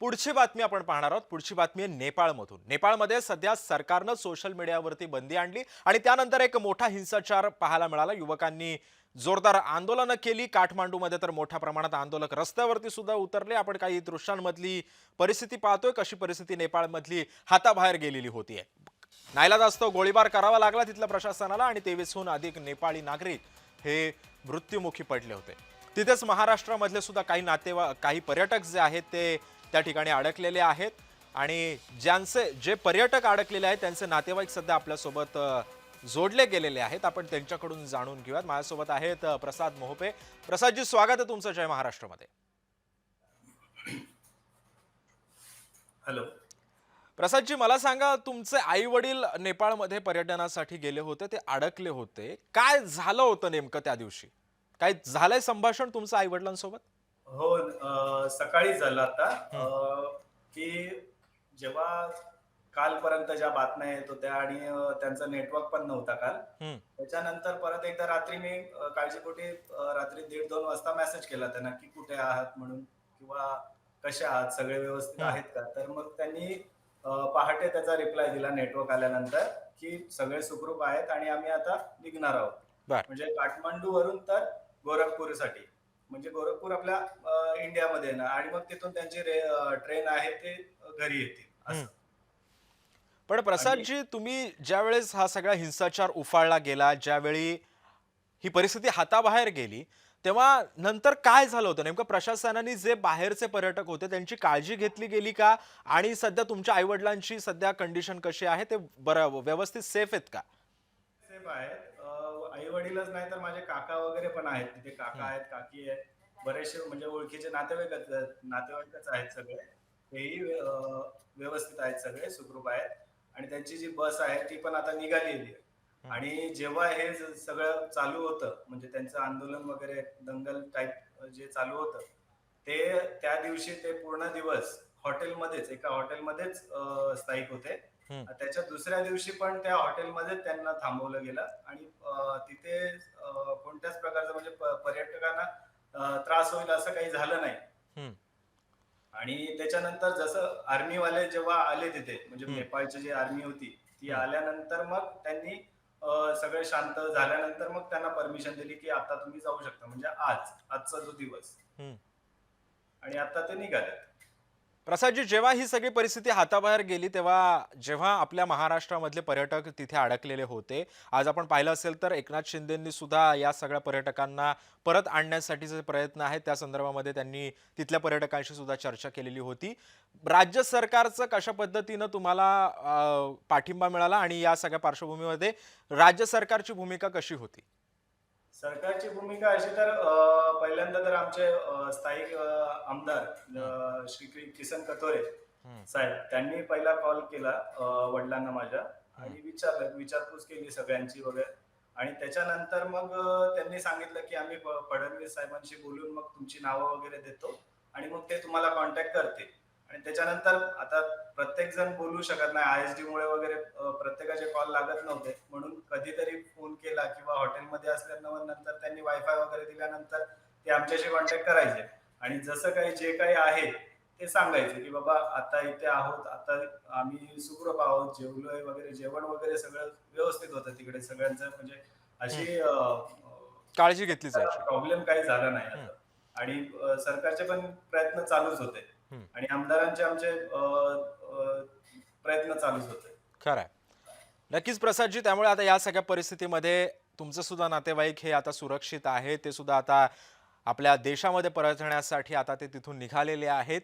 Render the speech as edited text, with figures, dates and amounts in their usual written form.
पुढची बातमी आपण पाहणार आहोत। पुढची बातमी आहे नेपाळमधून। नेपाळमध्ये सध्या सरकारनं सोशल मीडियावरती बंदी आणली आणि त्यानंतर एक मोठा हिंसाचार पाहायला मिळाला। युवकांनी जोरदार आंदोलनं केली। काठमांडूमध्ये तर मोठ्या प्रमाणात आंदोलक रस्त्यावरती सुद्धा उतरले। आपण काही दृश्यांमधली परिस्थिती पाहतोय, कशी परिस्थिती नेपाळमधली हाताबाहेर गेलेली होती। नाईलाजास्तव गोळीबार करावा लागला तिथल्या प्रशासनाला आणि 23हून अधिक नेपाळी नागरिक हे मृत्युमुखी पडले होते। तिथेच महाराष्ट्रामधले सुद्धा काही पर्यटक जे आहेत ते त्या ठिकाणी अडकलेले आहेत आणि जे पर्यटक अडकलेले आहेत त्यांचे नातेवाईक सध्या आपल्या सोबत जोडले गेलेले आहेत। आपण त्यांच्याकडून जाणून घेऊयात। माझ्यासोबत आहेत प्रसाद मोहपे। प्रसादजी, स्वागत आहे तुमचं जय महाराष्ट्रमध्ये। हॅलो. प्रसादजी, मला सांगा, तुमचे आई वडील नेपाळमध्ये पर्यटनासाठी गेले होते, ते अडकले होते, काय झालं होतं नेमकं त्या दिवशी? काय झालंय संभाषण तुमचं आई वडिलांसोबत? हो, सकाळी झालं आता, हं, की जेव्हा कालपर्यंत ज्या बातम्या येत होत्या आणि त्यांचा नेटवर्क पण नव्हता काल. हं, त्याच्यानंतर परत एकदा रात्री मी काळजीपोटी रात्री 1:30-2 वाजता मेसेज केला त्यांना, की कुठे आहात म्हणून किंवा कसे आहात, सगळे व्यवस्थित हं. आहेत का? तर मग त्यांनी पहाटे त्याचा रिप्लाय दिला नेटवर्क आल्यानंतर, की सगळे सुखरूप आहेत आणि आम्ही आता निघणार आहोत. बर. म्हणजे काठमांडूवरून तर गोरखपूरसाठी. म्हणजे गोरखपूर आपल्या इंडियामध्ये आहे ना, आणि मग तिथून त्यांची ट्रेन आहे ते घरी येतील हं. असं. पण आणि प्रसादजी, तुम्ही ज्यावेळेस हा सगळा हिंसाचार उफाळला गेला, ज्यावेळी ही परिस्थिती हाताबाहेर गेली, तेव्हा नंतर काय झालं होतं नेमकं? प्रशासनाने जे बाहेरचे पर्यटक होते त्यांची काळजी घेतली गेली का? आणि सध्या तुमच्या आईवडिलांची सध्या कंडिशन कशी आहे? ते बरं व्यवस्थित सेफ आहेत का? सेफ आहेत. आई-वडीलच नाही तर माझे काका वगैरे पण आहेत. तिथे काका हं, आहेत, काकी आहेत. बरेचसे म्हणजे ओळखीचे नातेवाईकच आहेत सगळे. तेही व्यवस्थित आहेत, सगळे सुखरूप आहेत. आणि त्यांची जी बस आहे ती पण आता निघालेली आहे. हं, आणि जेव्हा हे सगळं चालू होतं, म्हणजे त्यांचं आंदोलन वगैरे दंगल टाइप जे चालू होतं, ते त्या दिवशी ते पूर्ण दिवस एका हॉटेलमध्येच स्थायिक होते. हं. त्याच्या दुसऱ्या दिवशी पण त्या हॉटेलमध्ये त्यांना थांबवलं गेलं आणि तिथे कोणत्याच प्रकारचं म्हणजे पर्यटकांना त्रास होईल असं काही झालं नाही. हं, आणि त्याच्यानंतर जसं आर्मीवाले जेव्हा आले तिथे, म्हणजे हं, नेपाळची जी आर्मी होती ती हं, आल्यानंतर मग त्यांनी सगळे शांत झाल्यानंतर मग त्यांना परमिशन दिली, की आता तुम्ही जाऊ शकता, म्हणजे आजचा जो दिवस. हं. आणि आता ते निघाले. प्रसादजी, जेव्हा ही सगळी परिस्थिती हाताबाहेर गेली, तेव्हा जेव्हा आपल्या महाराष्ट्रामधले पर्यटक तिथे अडकलेले होते, आज आपण पाहिलं असेल तर एकनाथ शिंदेंनी सुद्धा या सगळ्या पर्यटकांना परत आणण्यासाठीचे प्रयत्न आहेत, त्या संदर्भामध्ये त्यांनी तिथल्या पर्यटकांशी सुद्धा चर्चा केलेली होती। राज्य सरकारचं कशा पद्धतीनं तुम्हाला पाठिंबा मिळाला आणि या सगळ्या पार्श्वभूमीमध्ये राज्य सरकारची भूमिका कशी होती? सरकारची भूमिका अशी तर पहिल्यांदा तर आमचे स्थायिक आमदार हं, श्री किसन कथोरे हं, साहेब, त्यांनी पहिला कॉल केला वडिलांना माझ्या, हं, आणि विचारपूस केली सगळ्यांची वगैरे. आणि त्याच्यानंतर मग त्यांनी सांगितलं, की आम्ही फडणवीस साहेबांशी बोलून मग तुमची नावं वगैरे देतो आणि मग ते तुम्हाला कॉन्टॅक्ट करतील. आणि त्याच्यानंतर आता प्रत्येक जण बोलू शकत नाही, आयएसडी मुळे वगैरे प्रत्येकाचे कॉल लागत नव्हते, म्हणून कधीतरी फोन केला किंवा हॉटेलमध्ये असल्यानंतर नंतर त्यांनी वायफाय वगैरे दिल्यानंतर ते आमच्याशी कॉन्टॅक्ट करायचे. आणि जसं काही जे काही आहे ते सांगायचे, की बाबा आता इथे आहोत, आता आम्ही सुखरूप आहोत, जेवलोय वगैरे, जेवण वगैरे सगळं व्यवस्थित होतं तिकडे सगळ्यांचं, म्हणजे हं. अशी काळजी घेतली जायची. प्रॉब्लेम काही झाला नाही हं, असं. आणि सरकारचे पण प्रयत्न चालूच होते हं. आणि आमदारांचे आमचे प्रयत्न चालूच होते. खरं आहे. नक्कीच प्रसादजी, त्यामुळे आता या सगळ्या परिस्थितीमध्ये तुमचे सुद्धा नातेवाईक हे आता सुरक्षित आहेत। ते सुद्धा आता आपल्या देशामध्ये परतण्यासाठी आता ते तिथून निघालेले आहेत।